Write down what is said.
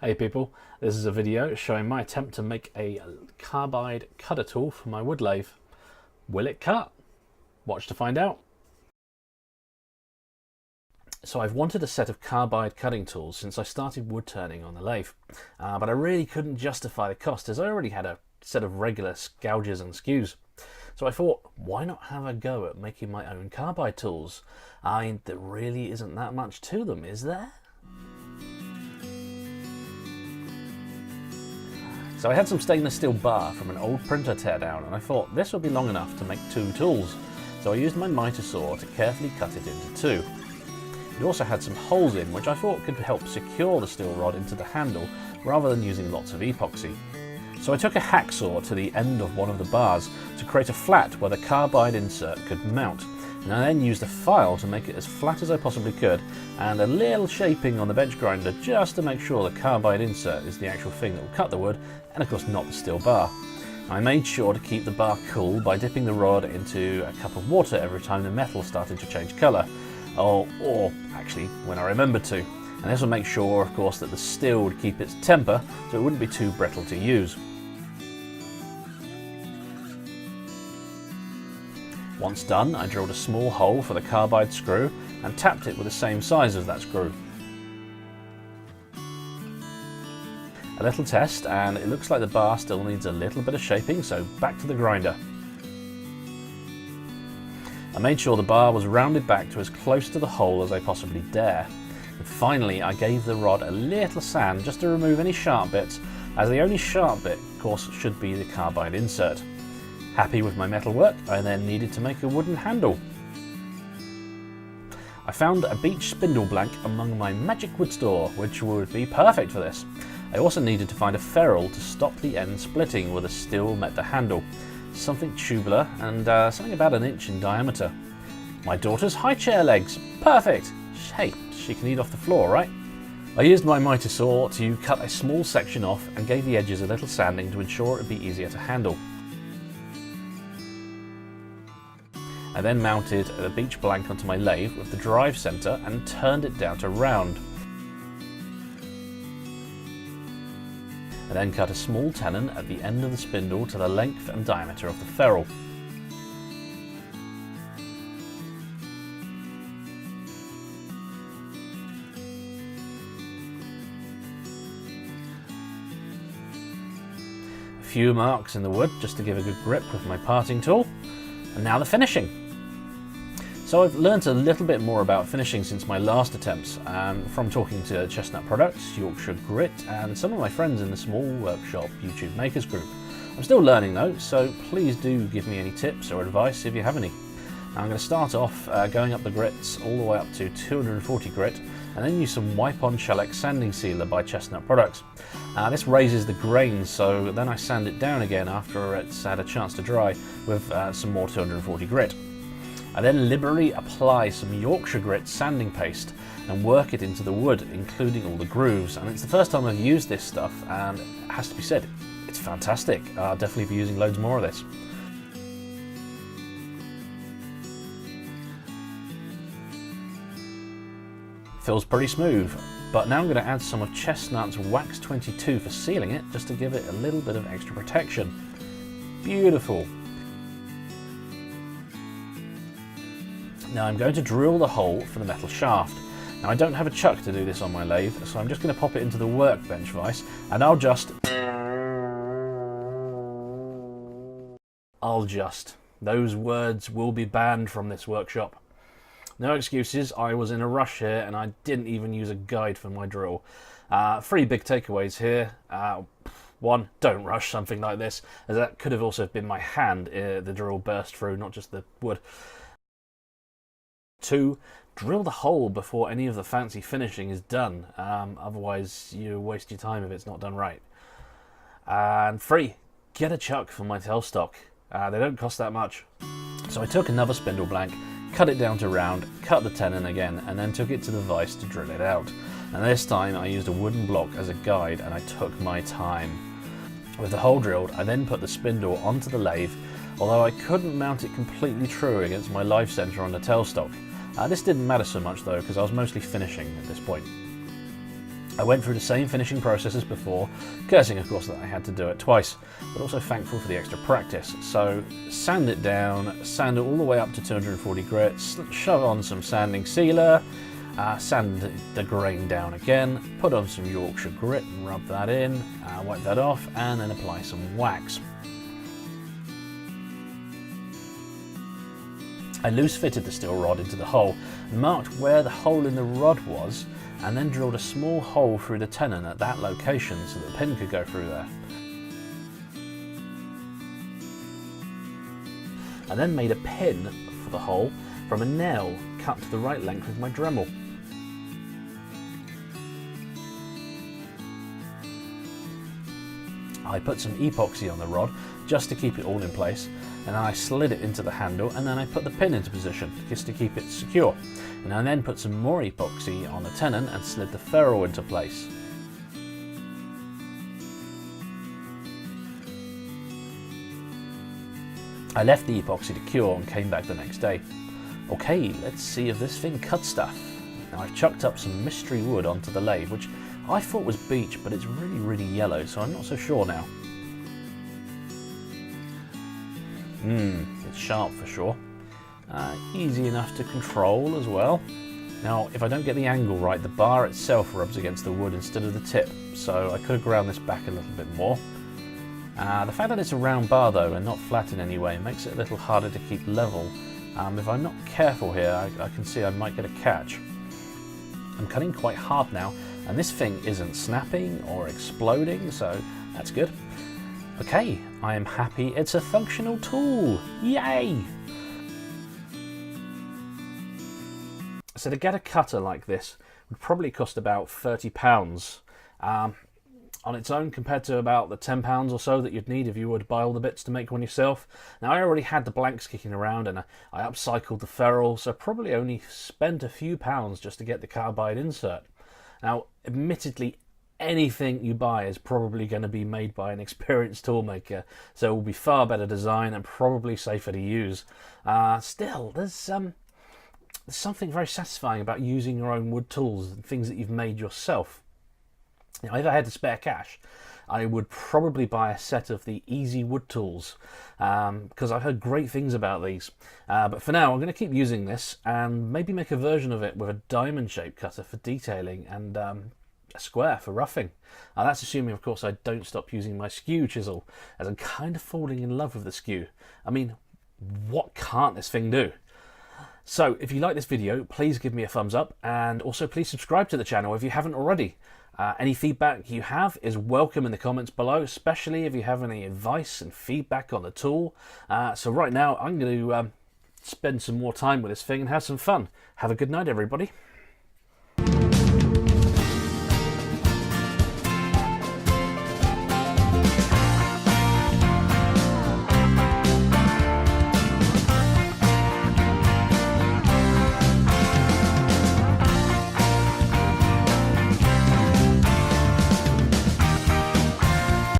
Hey people, this is a video showing my attempt to make a carbide cutter tool for my wood lathe. Will it cut? Watch to find out. So I've wanted a set of carbide cutting tools since I started wood turning on the lathe, but I really couldn't justify the cost as I already had a set of regular gouges and skews. So I thought, why not have a go at making my own carbide tools? I mean, there really isn't that much to them, is there? So I had some stainless steel bar from an old printer teardown, and I thought this would be long enough to make two tools. So I used my miter saw to carefully cut it into two. It also had some holes in which I thought could help secure the steel rod into the handle rather than using lots of epoxy. So I took a hacksaw to the end of one of the bars to create a flat where the carbide insert could mount, and I then used a file to make it as flat as I possibly could, and a little shaping on the bench grinder just to make sure the carbide insert is the actual thing that will cut the wood, and of course not the steel bar. I made sure to keep the bar cool by dipping the rod into a cup of water every time the metal started to change colour, or actually when I remembered to, and this will make sure of course that the steel would keep its temper so it wouldn't be too brittle to use. Once done, I drilled a small hole for the carbide screw and tapped it with the same size as that screw. A little test, and it looks like the bar still needs a little bit of shaping, so back to the grinder. I made sure the bar was rounded back to as close to the hole as I possibly dare. And finally, I gave the rod a little sand just to remove any sharp bits, as the only sharp bit, of course, should be the carbide insert. Happy with my metal work, I then needed to make a wooden handle. I found a beech spindle blank among my magic wood store, which would be perfect for this. I also needed to find a ferrule to stop the end splitting where the steel met the handle, something tubular and something about an inch in diameter. My daughter's high chair legs, perfect! Hey, she can eat off the floor, right? I used my miter saw to cut a small section off and gave the edges a little sanding to ensure it would be easier to handle. I then mounted the beech blank onto my lathe with the drive centre and turned it down to round. I then cut a small tenon at the end of the spindle to the length and diameter of the ferrule. A few marks in the wood just to give a good grip with my parting tool, and now the finishing. So I've learnt a little bit more about finishing since my last attempts, from talking to Chestnut Products, Yorkshire Grit, and some of my friends in the Small Workshop YouTube Makers group. I'm still learning though, so please do give me any tips or advice if you have any. Now I'm going to start off going up the grits all the way up to 240 grit, and then use some Wipe-On Shellac Sanding Sealer by Chestnut Products. This raises the grain, so then I sand it down again after it's had a chance to dry with some more 240 grit. I then liberally apply some Yorkshire Grit sanding paste and work it into the wood, including all the grooves. And it's the first time I've used this stuff, and it has to be said, it's fantastic. I'll definitely be using loads more of this. Feels pretty smooth, but now I'm going to add some of Chestnut's Wax 22 for sealing it, just to give it a little bit of extra protection. Beautiful. Now I'm going to drill the hole for the metal shaft. Now I don't have a chuck to do this on my lathe, so I'm just going to pop it into the workbench vise, and I'll just... Those words will be banned from this workshop. No excuses, I was in a rush here and I didn't even use a guide for my drill. 3 big takeaways here. 1, don't rush something like this, as that could have also been my hand the drill burst through, not just the wood. 2, drill the hole before any of the fancy finishing is done, otherwise you waste your time if it's not done right. And 3, get a chuck for my tailstock. They don't cost that much. So I took another spindle blank, cut it down to round, cut the tenon again, and then took it to the vise to drill it out. And this time I used a wooden block as a guide, and I took my time. With the hole drilled, I then put the spindle onto the lathe, although I couldn't mount it completely true against my live centre on the tailstock. This didn't matter so much though, because I was mostly finishing at this point. I went through the same finishing process as before, cursing of course that I had to do it twice, but also thankful for the extra practice. So sand it down, sand it all the way up to 240 grit, shove on some sanding sealer, sand the grain down again, put on some Yorkshire grit and rub that in, wipe that off, and then apply some wax. I loose fitted the steel rod into the hole and marked where the hole in the rod was, and then drilled a small hole through the tenon at that location so that the pin could go through there. I then made a pin for the hole from a nail cut to the right length with my Dremel. I put some epoxy on the rod just to keep it all in place, and I slid it into the handle, and then I put the pin into position just to keep it secure. And I then put some more epoxy on the tenon and slid the ferrule into place. I left the epoxy to cure and came back the next day. Okay, let's see if this thing cuts stuff. Now I've chucked up some mystery wood onto the lathe, which I thought was beech, but it's really yellow, so I'm not so sure now. It's sharp for sure. Easy enough to control as well. Now, if I don't get the angle right, the bar itself rubs against the wood instead of the tip, so I could have ground this back a little bit more. The fact that it's a round bar though, and not flat in any way, makes it a little harder to keep level. If I'm not careful here, I can see I might get a catch. I'm cutting quite hard now, and this thing isn't snapping or exploding, so that's good. Okay, I am happy it's a functional tool. Yay! So to get a cutter like this would probably cost about £30 on its own, compared to about the £10 or so that you'd need if you were to buy all the bits to make one yourself. Now I already had the blanks kicking around, and I upcycled the ferrule, so probably only spent a few pounds just to get the carbide insert. Now admittedly, anything you buy is probably going to be made by an experienced toolmaker, so it will be far better design and probably safer to use. Still, there's something very satisfying about using your own wood tools and things that you've made yourself. Now, if I had to spare cash, I would probably buy a set of the Easy Wood Tools, because I've heard great things about these. But for now, I'm going to keep using this and maybe make a version of it with a diamond-shaped cutter for detailing and a square for roughing. That's assuming, of course, I don't stop using my skew chisel, as I'm kind of falling in love with the skew. I mean, what can't this thing do? So, if you like this video, please give me a thumbs up, and also please subscribe to the channel if you haven't already. Any feedback you have is welcome in the comments below, especially if you have any advice and feedback on the tool. So right now, I'm going to spend some more time with this thing and have some fun. Have a good night, everybody.